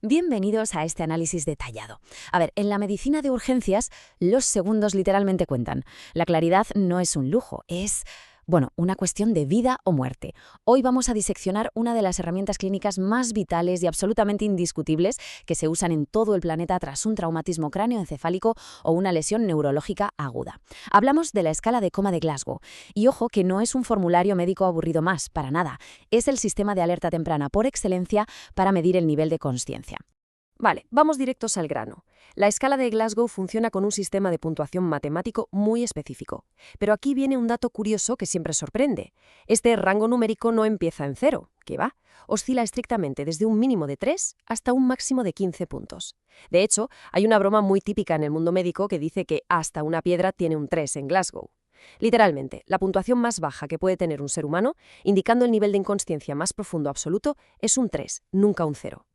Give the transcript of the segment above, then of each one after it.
Bienvenidos a este análisis detallado. A ver, en la medicina de urgencias, los segundos literalmente cuentan. La claridad no es un lujo, es, una cuestión de vida o muerte. Hoy vamos a diseccionar una de las herramientas clínicas más vitales y absolutamente indiscutibles que se usan en todo el planeta tras un traumatismo cráneoencefálico o una lesión neurológica aguda. Hablamos de la escala de coma de Glasgow. Y ojo que no es un formulario médico aburrido más, para nada. Es el sistema de alerta temprana por excelencia para medir el nivel de consciencia. Vale, vamos directos al grano. La escala de Glasgow funciona con un sistema de puntuación matemático muy específico. Pero aquí viene un dato curioso que siempre sorprende. Este rango numérico no empieza en 0, ¿qué va? Oscila estrictamente desde un mínimo de 3 hasta un máximo de 15 puntos. De hecho, hay una broma muy típica en el mundo médico que dice que hasta una piedra tiene un 3 en Glasgow. Literalmente, la puntuación más baja que puede tener un ser humano, indicando el nivel de inconsciencia más profundo absoluto, es un 3, nunca un 0.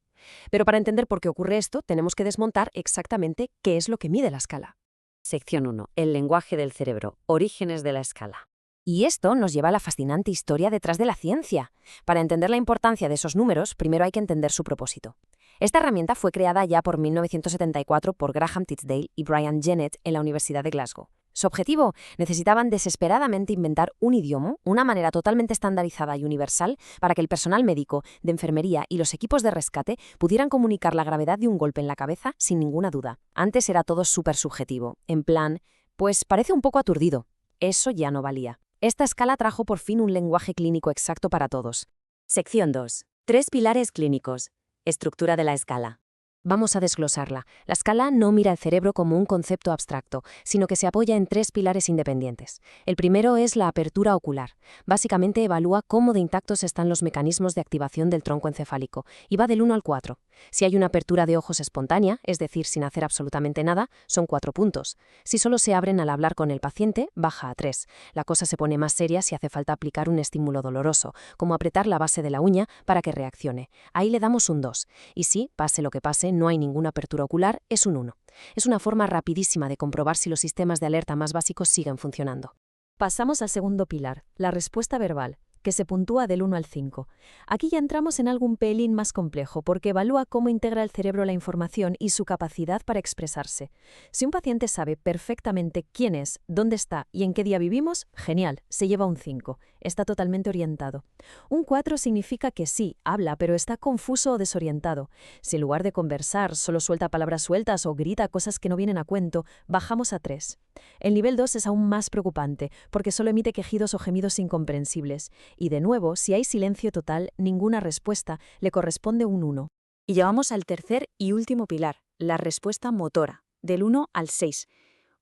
Pero para entender por qué ocurre esto, tenemos que desmontar exactamente qué es lo que mide la escala. Sección 1. El lenguaje del cerebro. Orígenes de la escala. Y esto nos lleva a la fascinante historia detrás de la ciencia. Para entender la importancia de esos números, primero hay que entender su propósito. Esta herramienta fue creada ya por 1974 por Graham Tisdale y Brian Jennett en la Universidad de Glasgow. Su objetivo: necesitaban desesperadamente inventar un idioma, una manera totalmente estandarizada y universal para que el personal médico, de enfermería y los equipos de rescate pudieran comunicar la gravedad de un golpe en la cabeza sin ninguna duda. Antes era todo súper subjetivo, en plan, pues parece un poco aturdido. Eso ya no valía. Esta escala trajo por fin un lenguaje clínico exacto para todos. Sección 2. 3 pilares clínicos. Estructura de la escala. Vamos a desglosarla. La escala no mira el cerebro como un concepto abstracto, sino que se apoya en 3 pilares independientes. El primero es la apertura ocular. Básicamente evalúa cómo de intactos están los mecanismos de activación del tronco encefálico, y va del 1 al 4. Si hay una apertura de ojos espontánea, es decir, sin hacer absolutamente nada, son 4 puntos. Si solo se abren al hablar con el paciente, baja a 3. La cosa se pone más seria si hace falta aplicar un estímulo doloroso, como apretar la base de la uña para que reaccione. Ahí le damos un 2. Y si, pase lo que pase, no hay ninguna apertura ocular, es un 1. Es una forma rapidísima de comprobar si los sistemas de alerta más básicos siguen funcionando. Pasamos al segundo pilar, la respuesta verbal, que se puntúa del 1 al 5. Aquí ya entramos en algo un pelín más complejo, porque evalúa cómo integra el cerebro la información y su capacidad para expresarse. Si un paciente sabe perfectamente quién es, dónde está y en qué día vivimos, genial, se lleva un 5. Está totalmente orientado. Un 4 significa que sí, habla, pero está confuso o desorientado. Si en lugar de conversar solo suelta palabras sueltas o grita cosas que no vienen a cuento, bajamos a 3. El nivel 2 es aún más preocupante, porque solo emite quejidos o gemidos incomprensibles. Y de nuevo, si hay silencio total, ninguna respuesta, le corresponde un 1. Y llegamos al tercer y último pilar, la respuesta motora, del 1 al 6.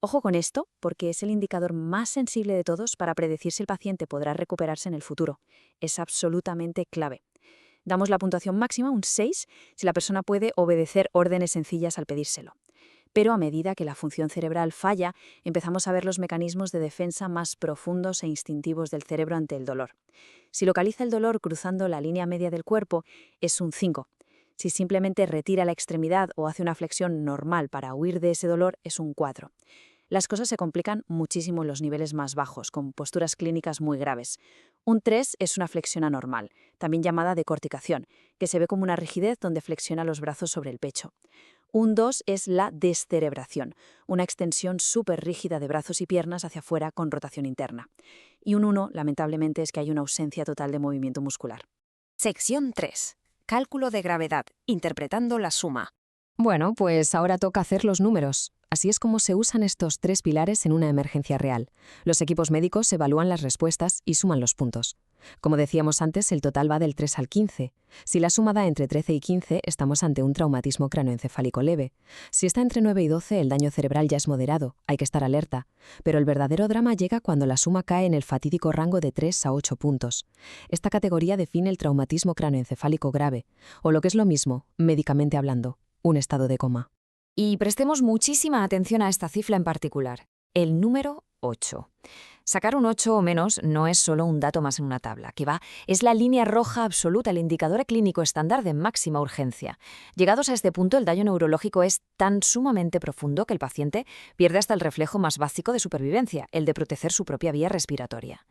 Ojo con esto, porque es el indicador más sensible de todos para predecir si el paciente podrá recuperarse en el futuro. Es absolutamente clave. Damos la puntuación máxima, un 6, si la persona puede obedecer órdenes sencillas al pedírselo. Pero a medida que la función cerebral falla, empezamos a ver los mecanismos de defensa más profundos e instintivos del cerebro ante el dolor. Si localiza el dolor cruzando la línea media del cuerpo, es un 5. Si simplemente retira la extremidad o hace una flexión normal para huir de ese dolor, es un 4. Las cosas se complican muchísimo en los niveles más bajos, con posturas clínicas muy graves. Un 3 es una flexión anormal, también llamada decorticación, que se ve como una rigidez donde flexiona los brazos sobre el pecho. Un 2 es la descerebración, una extensión súper rígida de brazos y piernas hacia afuera con rotación interna. Y un 1, lamentablemente, es que hay una ausencia total de movimiento muscular. Sección 3. Cálculo de gravedad, interpretando la suma. Bueno, pues ahora toca hacer los números. Así es como se usan estos 3 pilares en una emergencia real. Los equipos médicos evalúan las respuestas y suman los puntos. Como decíamos antes, el total va del 3 al 15. Si la suma da entre 13 y 15, estamos ante un traumatismo cráneoencefálico leve. Si está entre 9 y 12, el daño cerebral ya es moderado, hay que estar alerta. Pero el verdadero drama llega cuando la suma cae en el fatídico rango de 3 a 8 puntos. Esta categoría define el traumatismo cráneoencefálico grave, o lo que es lo mismo, médicamente hablando, un estado de coma. Y prestemos muchísima atención a esta cifra en particular, el número 8. Sacar un 8 o menos no es solo un dato más en una tabla, que va, es la línea roja absoluta, el indicador clínico estándar de máxima urgencia. Llegados a este punto, el daño neurológico es tan sumamente profundo que el paciente pierde hasta el reflejo más básico de supervivencia, el de proteger su propia vía respiratoria.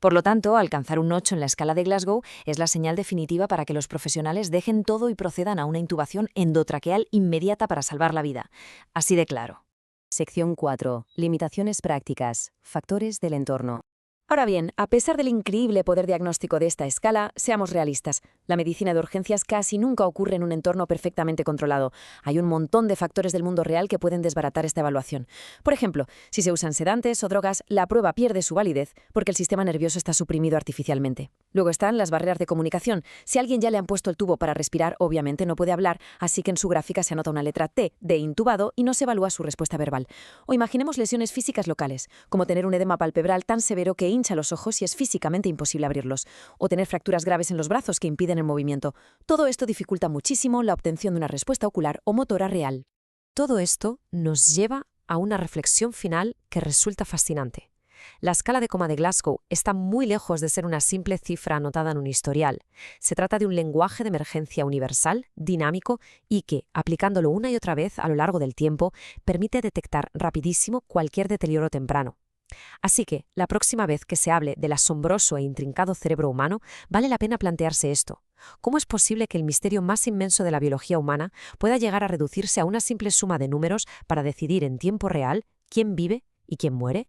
Por lo tanto, alcanzar un 8 en la escala de Glasgow es la señal definitiva para que los profesionales dejen todo y procedan a una intubación endotraqueal inmediata para salvar la vida. Así de claro. Sección 4. Limitaciones prácticas. Factores del entorno. Ahora bien, a pesar del increíble poder diagnóstico de esta escala, seamos realistas. La medicina de urgencias casi nunca ocurre en un entorno perfectamente controlado. Hay un montón de factores del mundo real que pueden desbaratar esta evaluación. Por ejemplo, si se usan sedantes o drogas, la prueba pierde su validez porque el sistema nervioso está suprimido artificialmente. Luego están las barreras de comunicación. Si a alguien ya le han puesto el tubo para respirar, obviamente no puede hablar, así que en su gráfica se anota una letra T de intubado y no se evalúa su respuesta verbal. O imaginemos lesiones físicas locales, como tener un edema palpebral tan severo que hincha los ojos y es físicamente imposible abrirlos, o tener fracturas graves en los brazos que impiden el movimiento. Todo esto dificulta muchísimo la obtención de una respuesta ocular o motora real. Todo esto nos lleva a una reflexión final que resulta fascinante. La escala de coma de Glasgow está muy lejos de ser una simple cifra anotada en un historial. Se trata de un lenguaje de emergencia universal, dinámico y que, aplicándolo una y otra vez a lo largo del tiempo, permite detectar rapidísimo cualquier deterioro temprano. Así que, la próxima vez que se hable del asombroso e intrincado cerebro humano, vale la pena plantearse esto. ¿Cómo es posible que el misterio más inmenso de la biología humana pueda llegar a reducirse a una simple suma de números para decidir en tiempo real quién vive y quién muere?